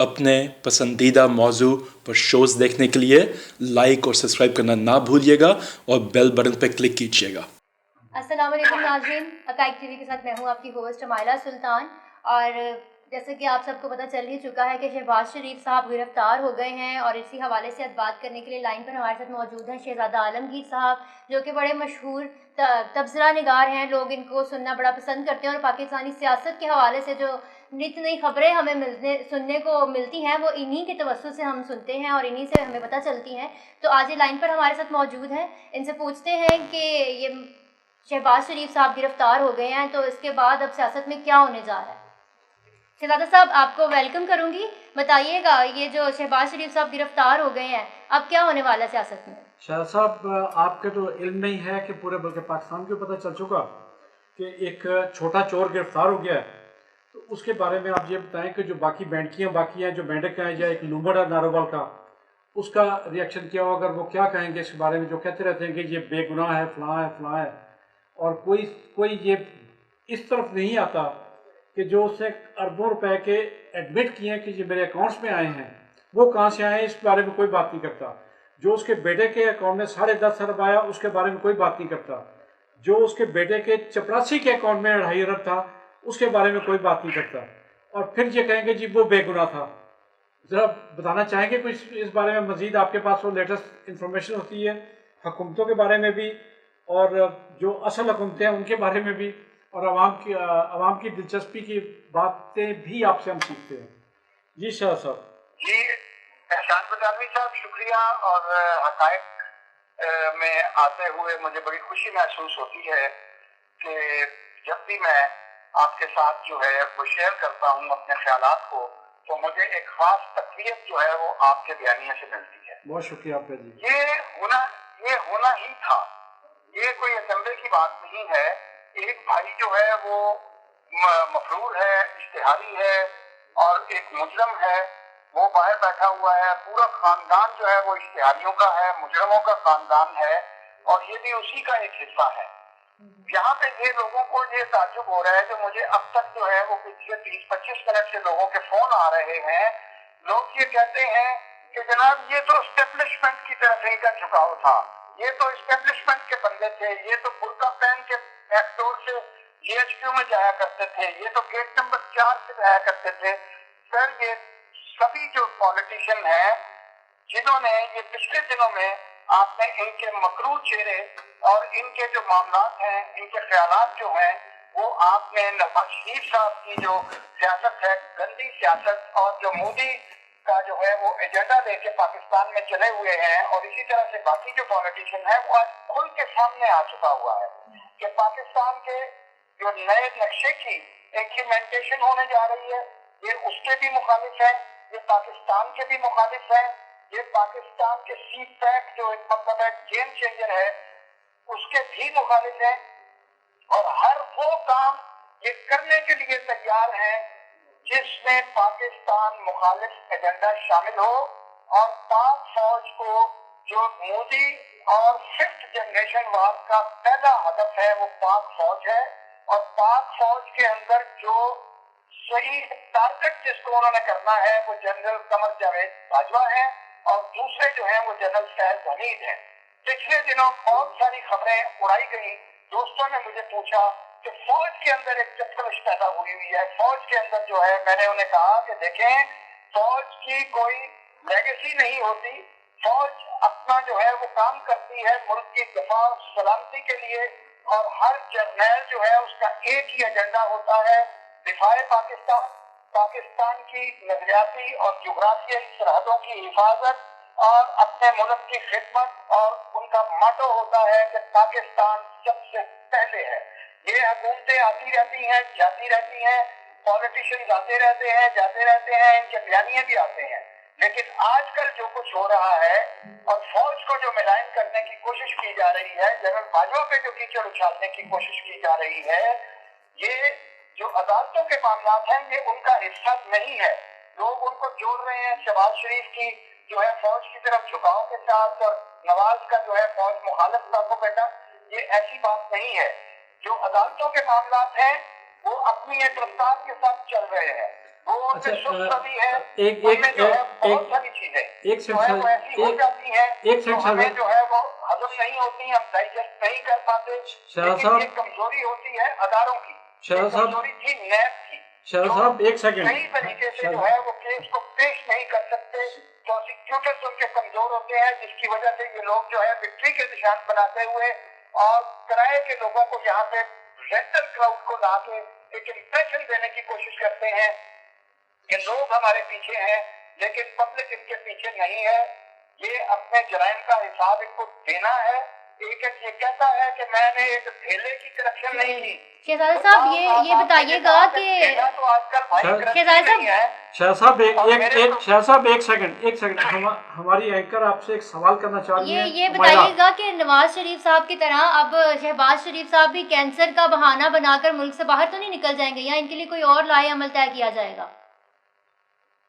अपने पसंदीदा मौजू पर शोज़ देखने के लिए लाइक और सब्सक्राइब करना ना भूलिएगा और बेल बटन पर क्लिक कीजिएगा। अस्सलाम वालेकुम नाज़रीन, हक़ाइक़ टीवी के साथ मैं हूँ आपकी होस्ट हमायला सुल्तान। और जैसे कि आप सबको पता चल ही चुका है कि शहबाज शरीफ साहब गिरफ़्तार हो गए हैं और इसी हवाले से आज बात करने के लिए लाइन पर हमारे साथ मौजूद हैं शहज़ादा आलमगीर साहब, जो कि बड़े मशहूर तबसरा निगार हैं। लोग इनको सुनना बड़ा पसंद करते हैं और पाकिस्तानी सियासत के हवाले से जो नित नई खबरें हमें सुनने को मिलती हैं वो इन्हीं के तवस्सुस से हम सुनते हैं और इन्हीं से हमें पता चलती हैं। तो आज ये लाइन पर हमारे साथ मौजूद हैं, इनसे पूछते हैं कि ये शहबाज शरीफ साहब गिरफ्तार हो गए हैं तो इसके बाद अब सियासत में क्या होने जा रहा है। शहजादा साहब, आपको वेलकम करूंगी। बताइएगा, ये जो शहबाज शरीफ साहब गिरफ्तार हो गए हैं अब क्या होने वाला है सियासत में। शाह साहब, आपके तो इल्म नहीं है कि पूरे बल्कि पाकिस्तान को पता चल चुका कि एक छोटा चोर गिरफ्तार हो गया है। तो उसके बारे में आप ये बताएं कि जो बाकी बैंडकियाँ बाकी हैं, जो मेंढक हैं या एक लूमड़ है नारोवाल का, उसका रिएक्शन क्या होगा, अगर वो क्या कहेंगे इस बारे में, जो कहते रहते हैं कि ये बेगुनाह है, फलां है, और कोई ये इस तरफ नहीं आता कि जो उसने अरबों रुपए के एडमिट किए हैं कि ये मेरे अकाउंट्स में आए हैं, वो कहाँ से आए हैं इस बारे में कोई बात नहीं करता। जो उसके बेटे के अकाउंट में 10.5 अरब आया उसके बारे में कोई बात नहीं करता। जो उसके बेटे के चपरासी के अकाउंट में 2.5 अरब था उसके बारे में कोई बात नहीं करता, और फिर ये कहेंगे जी वो बेगुनाह था। ज़रा बताना चाहेंगे कुछ इस बारे में मज़ीद, आपके पास वो लेटेस्ट इंफॉर्मेशन होती है हुकूमतों के बारे में भी और जो असल हुकूमतें हैं उनके बारे में भी, और आवाम की दिलचस्पी की बातें भी आपसे हम सीखते हैं। जी शाह साहब। जी एहसान बदावी साहब, शुक्रिया। और हक़ाइक़ में आते हुए मुझे बड़ी खुशी महसूस होती है कि जब भी मैं आपके साथ जो है वो शेयर करता हूँ अपने ख्यालात को, तो मुझे एक ख़ास तक़वियत जो है वो आपके बयानिया से मिलती है। बहुत शुक्रिया आपका जी। ये होना ही था, ये कोई अचंभे की बात नहीं है। एक भाई जो है वो मफरूर है, इश्तिहारी है, और एक मुजरम है, वो बाहर बैठा हुआ है। पूरा खानदान जो है वो इश्तिहारियों का है, मुजरमों का खानदान है, और ये भी उसी का एक हिस्सा है। यहाँ पे ये लोगों को ये ताज्जुब हो रहा है कि मुझे अब तक जो है वो पिछले 30-25 मिनट से लोगों के फोन आ रहे हैं। लोग ये कहते हैं कि जनाब ये तो एस्टेब्लिशमेंट की तरफ इनका झुकाव था, ये तो एस्टेब्लिशमेंट के बंदे थे, ये तो बुर्का पहन के बैकडोर से जीएचक्यू में जाया करते थे, ये तो गेट नंबर 4 से जाया करते थे। सर, ये सभी जो पॉलिटिशियन हैं जिन्होंने ये पिछले दिनों में आपने इनके मकरूर चेहरे और इनके जो मामलात हैं, इनके ख्यालात जो हैं, वो आपने नवाज शरीफ साहब की जो सियासत है, गंदी सियासत, और जो मोदी का जो है वो एजेंडा लेके पाकिस्तान में चले हुए हैं, और इसी तरह से बाकी जो पॉलिटिशियन है वो आज खुल के सामने आ चुका हुआ है कि पाकिस्तान के जो नए नक्शे की इम्प्लीमेंटेशन होने जा रही है, ये उसके भी मुखालिफ है, ये पाकिस्तान के भी मुखालिफ है, ये पाकिस्तान के सी पैक जो एक मतलब गेम चेंजर है उसके भी मुखालिफ है, और हर वो काम ये करने के लिए तैयार है जिसमें पाकिस्तान मुखालिफ एजेंडा शामिल हो, और पाक फौज को जो मोदी और 5th जनरेशन वार का पहला हदफ है वो पाक फौज है, और पाक फौज के अंदर जो सही टारगेट जिसको उन्होंने करना है वो जनरल कमर जावेद बाजवा है, और दूसरे जो है वो जनरल फैज हमीद है। पिछले दिनों बहुत सारी खबरें उड़ाई गई। दोस्तों ने मुझे पूछा कि फौज के अंदर एक चक्करश पैदा हुई है, फौज के अंदर जो है, मैंने उन्हें कहा कि देखें, फौज की कोई लेगेसी नहीं होती, फौज अपना जो है वो काम करती है मुल्क की दफा सलामती के लिए, और हर जर्नैल जो है उसका एक ही एजेंडा होता है, दिफाए पाकिस्तान, पाकिस्तान की नजरियाती और जुग्राफियाई सरहदों की हिफाजत और अपने मुल्क की खिदमत, और उनका मोटो होता है कि पाकिस्तान सबसे पहले है। ये हुकूमतें आती रहती हैं, जाती रहती हैं, पॉलिटिशियंस आते रहते हैं, जाते रहते हैं, इनके बयानिए भी आते हैं, लेकिन आजकल जो कुछ हो रहा है और फौज को जो मिलान करने की कोशिश की जा रही है, जनरल बाजवा पे जो कीचड़ उछालने की कोशिश की जा रही है, ये जो अदालतों के मामलात हैं ये उनका हिस्सा नहीं है। लोग उनको जोड़ रहे हैं शहबाज शरीफ की जो है फौज की तरफ झुकाव के साथ, और नवाज का जो है फौज मुखालिफ का बेटा, ये ऐसी बात नहीं है। जो अदालतों के मामलात हैं वो अपनी एक रफ्तार के साथ चल रहे हैं, वो अच्छा, उनमें सुस्त भी है, एक उनमें जो है बहुत एक सारी चीजें एक जो है वो ऐसी हो जाती हैं एक जो हमें जो है वो हजम नहीं होती, हम डाइजेस्ट नहीं कर पाते। लेकिन ये कमजोरी होती है अदारों की, ये कमजोरी थी नैब की। शहर साहब एक सेकंड, सही तरीके से जो है वो केस को पेश नहीं कर सकते, प्रोसिक्यूटर्स उनके कमजोर होते हैं, जिसकी वजह से ये लोग जो है विक्ट्री के निशान बनाते हुए और किराए के लोगों को यहाँ पे रेंटल क्राउड को ला के एक इंप्रेशन देने की कोशिश करते हैं कि लोग हमारे पीछे हैं, लेकिन पब्लिक इनके पीछे नहीं है। ये अपने जराइम का हिसाब इनको देना है। एक ये कहता है कि मैंने एक ठेले की करप्शन नहीं की। शहजादा साहब ये बताइएगा कि तो आजकल भाई शहजादा नहीं है। शाह साहब शाह साहब एक सेकंड हमारी एंकर आपसे एक सवाल करना चाह रही है। ये बताइएगा कि नवाज शरीफ साहब की तरह अब शहबाज शरीफ साहब भी कैंसर का बहाना बनाकर मुल्क से बाहर तो नहीं निकल जाएंगे, या इनके लिए कोई और लाए अमल तय किया जाएगा?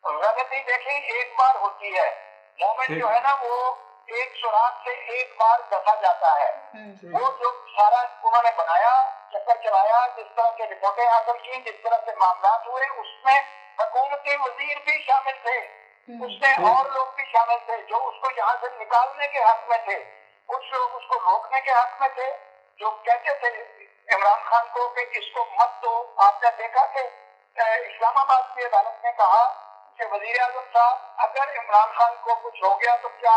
देखिए, एक बार होती है मोमेंट जो है ना, वो एक सुराग से एक बार दफा जाता है। वो जो सारा उन्होंने बनाया, चक्कर चलाया, जिस तरह की रिपोर्टें हासिल की, जिस तरह से मामला हुए, उसमें हुकूमती वजीर भी शामिल थे, उसमें और लोग भी शामिल थे जो उसको यहाँ से निकालने के हक में थे, कुछ लोग उसको रोकने के हक में थे, जो कहते थे इमरान खान को कि इसको मत दो। आपने देखा कि इस्लामाबाद की अदालत ने कहा कि वजीर आजम साहब, अगर इमरान खान को कुछ हो गया तो क्या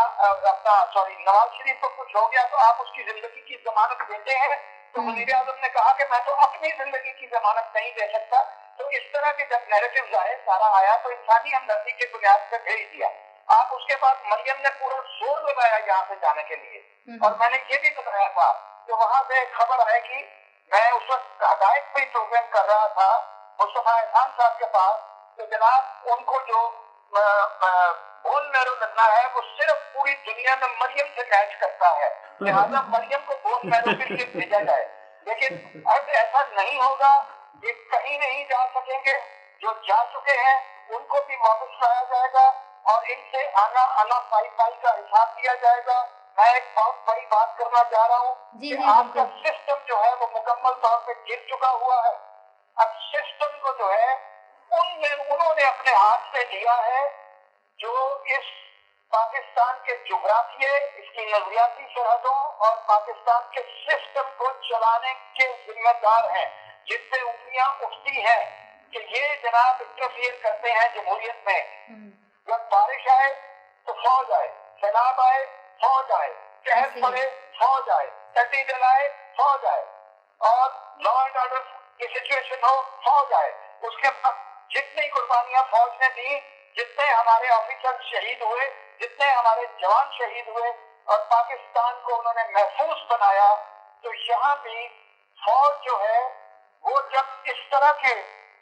नवाज शरीफ को कुछ हो गया तो आप उसकी जिंदगी की जमानत देते हैं? तो वजीर आजम ने कहा कि मैं तो अपनी जिंदगी की जमानत नहीं दे सकता। तो इस तरह के जब नैरेटिव्स आए, सारा आया, तो इंसानी हमदर्दी के बुनियाद पे भेज दिया। आप उसके बाद मरियम ने पूरा जोर लगाया यहाँ से जाने के लिए, और मैंने ये भी बताया था कि वहां से खबर आएगी। मैं उस वक्त हदायत पे प्रोग्राम कर रहा था मुस्तफा खान साहब के पास, तो जनाब उनको जो बोन मैरो लगना है वो सिर्फ पूरी दुनिया में मरियम से मैच करता है, लिहाजा मरियम को बोन मैरो के लिए भेजा जाए। लेकिन अब ऐसा नहीं होगा, ये कहीं नहीं जा सकेंगे। जो जा चुके हैं उनको भी वापस लाया जाएगा और इनसे आना पाई का हिसाब दिया जाएगा। मैं एक बहुत बड़ी बात करना चाह रहा हूँ कि आपका सिस्टम जो है वो मुकम्मल तौर पे गिर चुका हुआ है। अब सिस्टम को जो है उन्होंने अपने हाथ में लिया है, जो इस पाकिस्तान के जुग्राफिये, इसकी नजरियाती सरहदों और पाकिस्तान के सिस्टम को चलाने के जिम्मेदार हैं, जिससे उंगलियां उठती हैं कि ये जनाब इंटरफियर करते हैं जमहूरियत में। जब बारिश आए तो फौज आए, सैलाब आए फौज आए, कहर पड़े फौज आए, सर्दी जलाए फौज आए, और लॉ एंड ऑर्डर की सिचुएशन हो फौज आए। उसके बाद जितनी कुर्बानियां फौज ने दी, जितने हमारे ऑफिसर शहीद हुए, जितने हमारे जवान शहीद हुए और पाकिस्तान को उन्होंने महफूज बनाया, तो यहाँ भी फौज जो है वो जब इस तरह के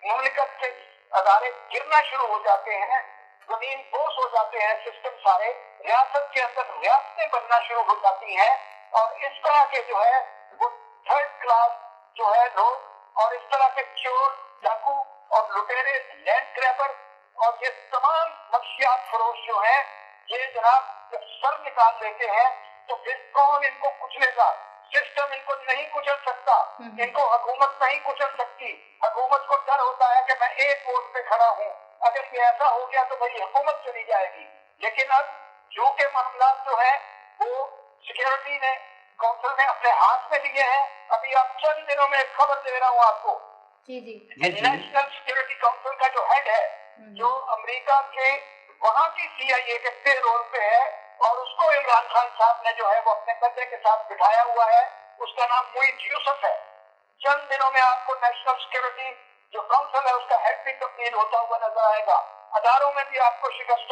मुमलिकत के अदारे गिरना शुरू हो जाते हैं, जमीन बोस हो जाते हैं, सिस्टम सारे रियासत के अंदर रियासतें बनना शुरू हो जाती हैं, और इस तरह के जो है वो थर्ड क्लास जो है लोग, और इस तरह के चोर, डाकू और लुटेरे, लैंड ग्रैबर और ये तमाम मंशियात फरोश जो हैं, ये जनाब जब सर निकाल लेते हैं तो फिर कौन इनको कुचलेगा? सिस्टम इनको नहीं कुचल सकता, इनको हुकूमत नहीं कुचल सकती। हुकूमत को डर होता है कि मैं एक वोट पे खड़ा हूँ, अगर ये ऐसा हो गया तो मेरी हुकूमत चली जाएगी। लेकिन अब जो के मामला जो है वो सिक्योरिटी ने, काउंसिल ने अपने हाथ में लिए हैं। अभी आप चंद दिनों में खबर दे रहा हूँ आपको, नेशनल सिक्योरिटी काउंसिल का जो हेड है, जो अमेरिका के वहाँ की CIA के पेरोल पे है, और उसको इमरान खान साहब ने जो है वो अपने कंधे के साथ बिठाया हुआ है, उसका नाम मुईद यूसुफ है। चंद दिनों में आपको नेशनल सिक्योरिटी जो काउंसिल है उसका हेड भी तब्दील होता हुआ नजर आएगा। अदारों में भी आपको शिकस्त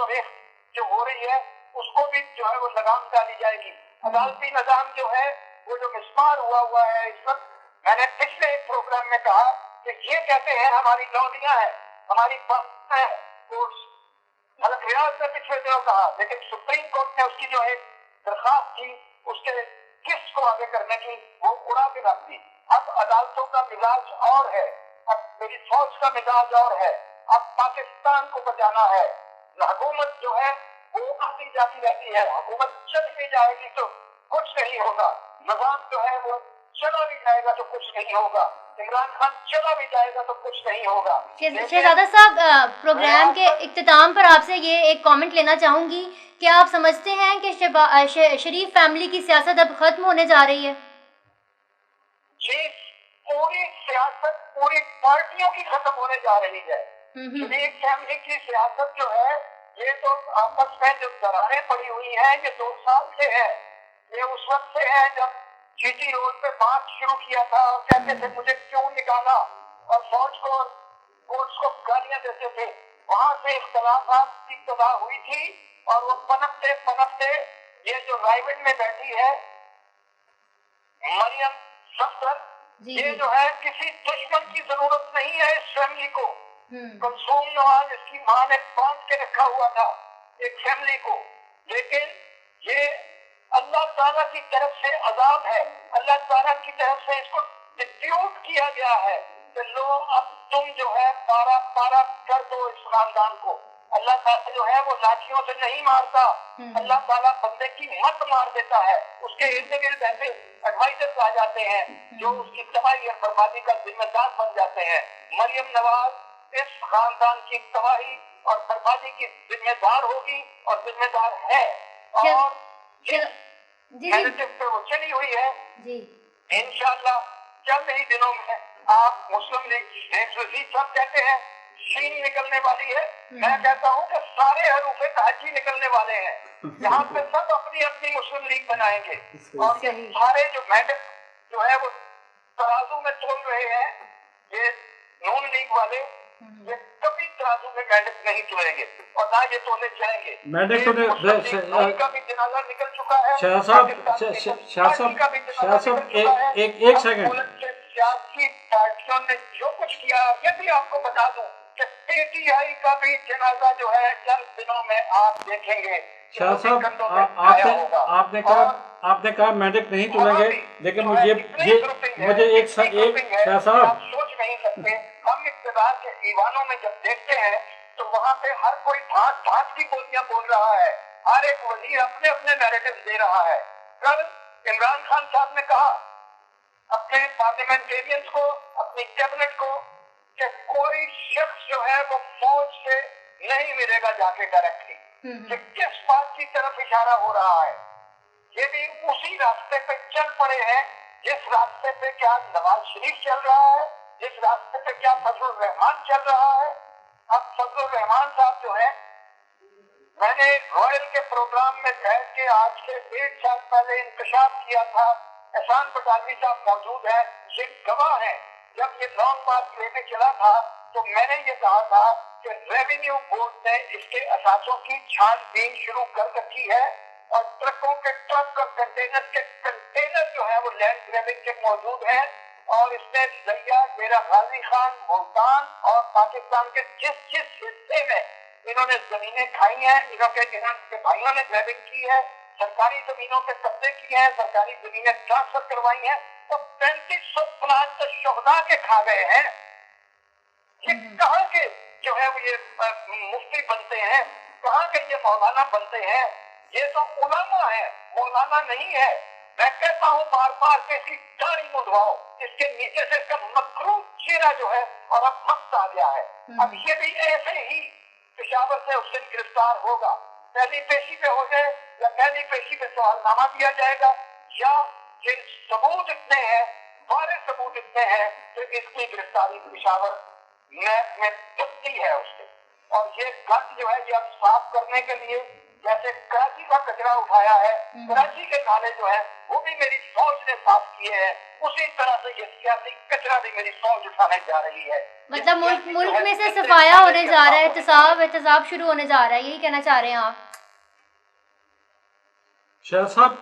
जो हो रही है उसको भी जो है वो लगाम डाली जाएगी। अदालती निजाम जो है वो जो मिसमार हुआ है इस वक्त, मैंने पिछले एक प्रोग्राम में कहा कि ये कहते हैं हमारी लौंडियां हैं, हमारी है, मलक रियाज ने पिछले दिनों कहा, लेकिन सुप्रीम कोर्ट ने उसकी जो एक दरखास्त थी उसके किस्त को आगे करने की, वो उड़ा के रख दी। अब अदालतों का मिजाज और है, अब मेरी फौज का मिजाज और है। अब पाकिस्तान को बचाना है। हुकूमत जो है वो आती जाती रहती है, हुकूमत चल भी जाएगी तो कुछ नहीं होगा, निजाम जो है वो चला भी जाएगा तो कुछ नहीं होगा। इमरान खान चला भी जाएगा तो कुछ नहीं होगा। शहजादा साहब, प्रोग्राम के इख्तिताम पर आपसे ये एक कमेंट लेना चाहूँगी कि आप समझते हैं कि शरीफ फैमिली की सियासत अब खत्म होने जा रही है? जी, पूरी सियासत पूरी पार्टियों की खत्म होने जा रही है। शरीफ फैमिली की सियासत जो है ये तो आपस में जो दरारें पड़ी हुई हैं ये 2 साल से है। ये उस वक्त से है जब जीटी रोड पे मार्च शुरू किया था और कहते थे मुझे क्यों निकाला, और फौज को कोर्ट्स को गालियां देते थे। वहां से इख्तलाफात की इब्तिदा हुई थी और वो पनपते पनपते ये जो रायगढ़ में बैठी है मरियम सफदर, ये जो है किसी दुश्मन की जरूरत नहीं है इस फैमिली को। कुलसूम नवाज इसकी माँ ने बांध के रखा हुआ था एक फैमिली को, लेकिन ये अल्लाह ताला की तरफ से अजाब है। अल्लाह ताला की तरफ से इसको डिस्ट्रीब्यूट किया गया है कि लो अब तुम जो है पारा पारा कर दो इस खानदान को। अल्लाह ताला जो है वो लाठियों से नहीं मारता, अल्लाह ताला बंदे की मत मार देता है। उसके इर्द गिर्द ऐसे एडवाइजर्स आ जाते हैं जो उसकी तबाही और बर्बादी का जिम्मेदार बन जाते हैं। मरियम नवाज इस खानदान की तबाही और बर्बादी की जिम्मेदार होगी और जिम्मेदार है, और नैरेटिव पे वो चली हुई है। इंशाअल्लाह चंद ही दिनों में आप मुस्लिम लीग शेख रशीद साहब कहते हैं शीन निकलने वाली है, मैं कहता हूँ कि सारे हरूफे तहजी निकलने वाले हैं। यहाँ पे सब अपनी अपनी मुस्लिम लीग बनाएंगे और ये सारे जो मैटर जो है वो तराजू में तोल रहे हैं, ये नून लीग वाले ये कभी तराजू में मेंढक नहीं तोलेंगे और ना ये तोले जाएंगे। मेंढक तो का भी जनाजा निकल चुका है। शाह साहब एक सेकंड, सियासी पार्टियों ने जो कुछ किया, ये भी आपको बता दूं कि पीटीआई का भी जनाजा जो है चंद दिनों में आप देखेंगे। शाह साहब आपने कहा मेंढक नहीं तोलेंगे, लेकिन मुझे एक शाह साहब आप सोच नहीं सकते। हम इक़्तिदार के ईवानों में जब देखते हैं तो वहाँ पे हर कोई ठाट ठाट की बोलियां बोल रहा है, हर एक वजीर अपने अपने नैरेटिव दे रहा है। कल इमरान खान साहब ने कहा अपने पार्लियामेंटेरियंस को, अपनी कैबिनेट को, कि कोई शख्स जो है वो फौज से नहीं मिलेगा जाके डायरेक्टली। कि किस बात की तरफ इशारा हो रहा है? ये भी उसी रास्ते पे चल पड़े हैं जिस रास्ते पे क्या नवाज शरीफ चल रहा है, जिस रास्ते पे क्या फजलुर रहमान चल रहा है। अब फजलुर रहमान साहब जो है, मैंने रॉयल के प्रोग्राम में बैठ के आज से 1.5 साल पहले इंकशाफ किया था, एहसान पटावी साहब मौजूद है, ये गवाह है। जब ये लॉन्ग मार्च लेके चला था तो मैंने ये कहा था कि रेवेन्यू बोर्ड ने इसके असासों की छानबीन शुरू कर रखी है और ट्रकों के ट्रक और कंटेनर के कंटेनर जो है वो लैंड ग्रैबिंग के मौजूद हैं, और इसने जरिया डेरा गाजी खान, मुल्तान और पाकिस्तान के जिस जिस हिस्से में इन्होंने जमीनें खाई हैं, इनके भाइयों ने ग्रैबिंग की है, सरकारी जमीनों पे कब्जे किए हैं, सरकारी जमीनें ट्रांसफर करवाई हैं, तो 3500 प्लाट तो शोहदा के खा गए हैं। ये कहाँ के जो है वो ये मुफ्ती बनते हैं, कहाँ के ये मौलाना बनते हैं? ये तो उलमा है, मौलाना नहीं है। मैं कहता हूँ बार बार के इसकी दाढ़ी मुंडवाओ, इसके नीचे से इसका मकरूब चेहरा जो है और अब वक्त आ गया है। अब ये भी ऐसे ही पेशावर से उस दिन गिरफ्तार होगा, पहली पेशी पे हो जाए या पहली पेशी पे सवालनामा दिया जाएगा, या ये सबूत इतने हैं, सारे सबूत इतने हैं तो इसकी गिरफ्तारी पेशावर में तब्दी है उससे। और ये गंद जो है ये अब साफ करने के लिए जैसे कराची का कचरा उठाया है, कराची के नाले जो है वो भी मेरी फौज ने साफ किए हैं, उसी तरह से ये सियासी कचरा भी मेरी फौज उठाने जा रही है। मतलब मुल्क में से सफाया होने जा रहा है, एहतसाब शुरू होने जा रहा है, यही कहना चाह रहे हैं आप? शाह साहब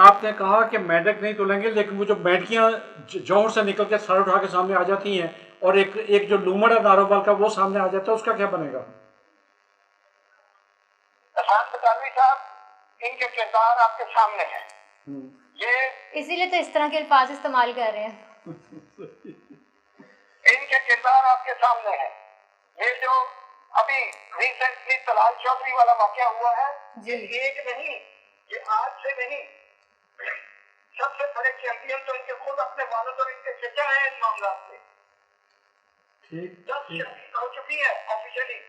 आपने कहा कि मेंढक नहीं तोलेंगे, लेकिन वो जो मेंढकियां जौहर से निकल के सर उठा के सामने आ जाती हैं और एक जो लूमड़ है नारोवाल का वो सामने आ जाता है, उसका क्या बनेगा? एहसान पटावी साहब, इनके किरदार आपके सामने हैं, ये इसीलिए तो इस तरह के अल्फाज इस्तेमाल कर रहे हैं। इनके किरदार आपके सामने हैं। ये जो अभी रिसेंटली तलाल चौधरी वाला वाकया हुआ है, ये एक नहीं, ये आज से नहीं, सबसे बड़े चैंपियन तो इनके खुद अपने वालिद और इनके चचा हैं इन मामलों में। ठीक 10 ठीक शहीद हो चुकी है ऑफिशियली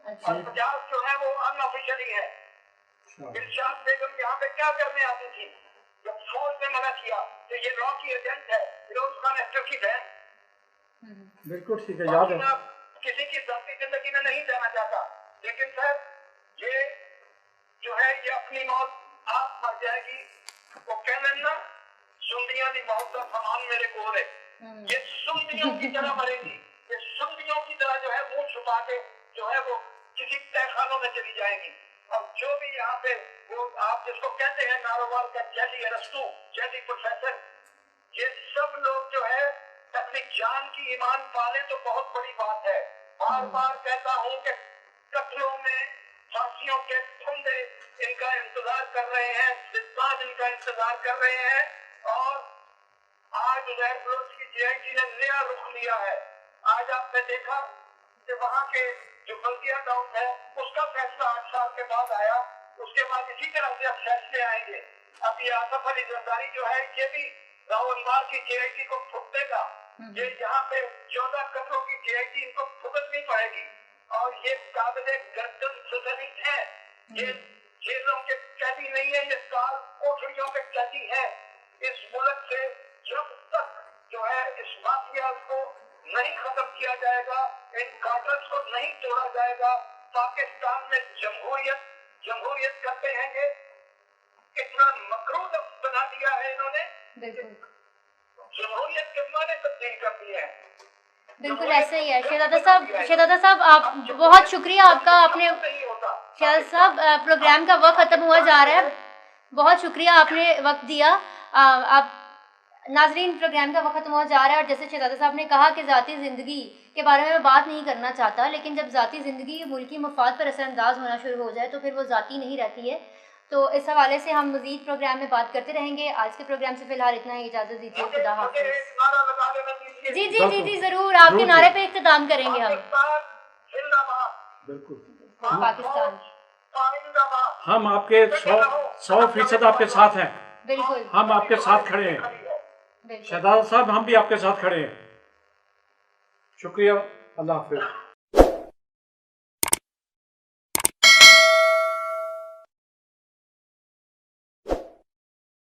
अच्छा और 50 जो है वो अनऑफिशियली है। अच्छा दिलशाद बेगम यहाँ पे क्या करने आती थी जब फौज ने मना किया तो ये लॉ की एजेंट है, फिरोज खान एक्टर की बहन। बिल्कुल ठीक है, याद है। मैं किसी की ज़ाती जिंदगी में नहीं जाना चाहता, लेकिन सर ये जो है ये अपनी मौत आप मर जाएगी। वो कहने ना सुंदियों की मौत का सामान मेरे को है, ये सुंदियों की तरह मरेगी, ये सुंदियों की तरह जो है मुंह छुपा के जो है वो किसी तहखानों में चली जाएगी। और जो भी यहाँ पे वो आप जिसको कहते हैं नारोवाल का जैली अरस्तु, जैली प्रोफेसर, ये सब लोग जो है अपनी जान की ईमान पाले तो बहुत बड़ी बात है। बार बार कहता हूँ कि कत्लों में फांसियों के फंदे इनका इंतजार कर रहे हैं, जिंदान इनका इंतजार कर रहे हैं। और आज उदय बलोच की जेआईटी ने नया रुख लिया है। आज आपने देखा कि वहाँ के जो बल्दिया टाउन है उसका फैसला 8 साल के बाद आया, उसके बाद इसी तरह से अब फैसले आएंगे। अब ये आसफ अली जरदारी जो है ये भी रावलमार की जेआईटी को फूट देगा। ये यहाँ पे 14 कत्लों की जेआईटी इनको भुगतनी पड़ेगी और ये काबिले गर्दन सुधनित है। ये जेलों के कैदी नहीं है, ये काल कोठरियों के कैदी है। इस मुल्क से जब तक जो है इस माफिया को नहीं खत्म किया जाएगा, इन काडर्स को नहीं तोड़ा जाएगा, पाकिस्तान में जमहूरियत करते हैं। ये इतना मकरूह बना दिया है इन्होंने, जमहूरियत के माने तब्दील कर दिए हैं। बिल्कुल ऐसा ही है। शहजादा साहब आप बहुत शुक्रिया आपका, आपने नहीं होता। शहजादा साहब प्रोग्राम का वक्त ख़त्म हुआ जा रहा है, बहुत शुक्रिया आपने वक्त दिया। आप नाजरीन प्रोग्राम का वक्त ख़त्म हुआ जा रहा है और जैसे शहजादा साहब ने कहा कि ज़ाती ज़िंदगी के बारे में मैं बात नहीं करना चाहता, लेकिन जब ज़ाती ज़िंदगी मुल्की मफाद पर असरअंदाज होना शुरू हो जाए तो फिर वो ज़ाती नहीं रहती है। तो इस हवाले से हम मज़ीद प्रोग्राम में बात करते रहेंगे। आज के प्रोग्राम से फ़िलहाल इतना ही, इजाज़त दीजिए, खुदा हाफ़िज़। एक नारा लगा देना दीजिए। जी जी जी जी ज़रूर, आपके नारे पे इख्तिताम करेंगे हम। पाकिस्तान जिंदाबाद, बिल्कुल पाकिस्तान जिंदाबाद। हम आपके 100% आपके साथ हैं, बिल्कुल हम आपके साथ खड़े हैं बिल्कुल। शहजादा साहब, हम भी आपके साथ खड़े हैं। शुक्रिया, अल्लाह हाफिज़।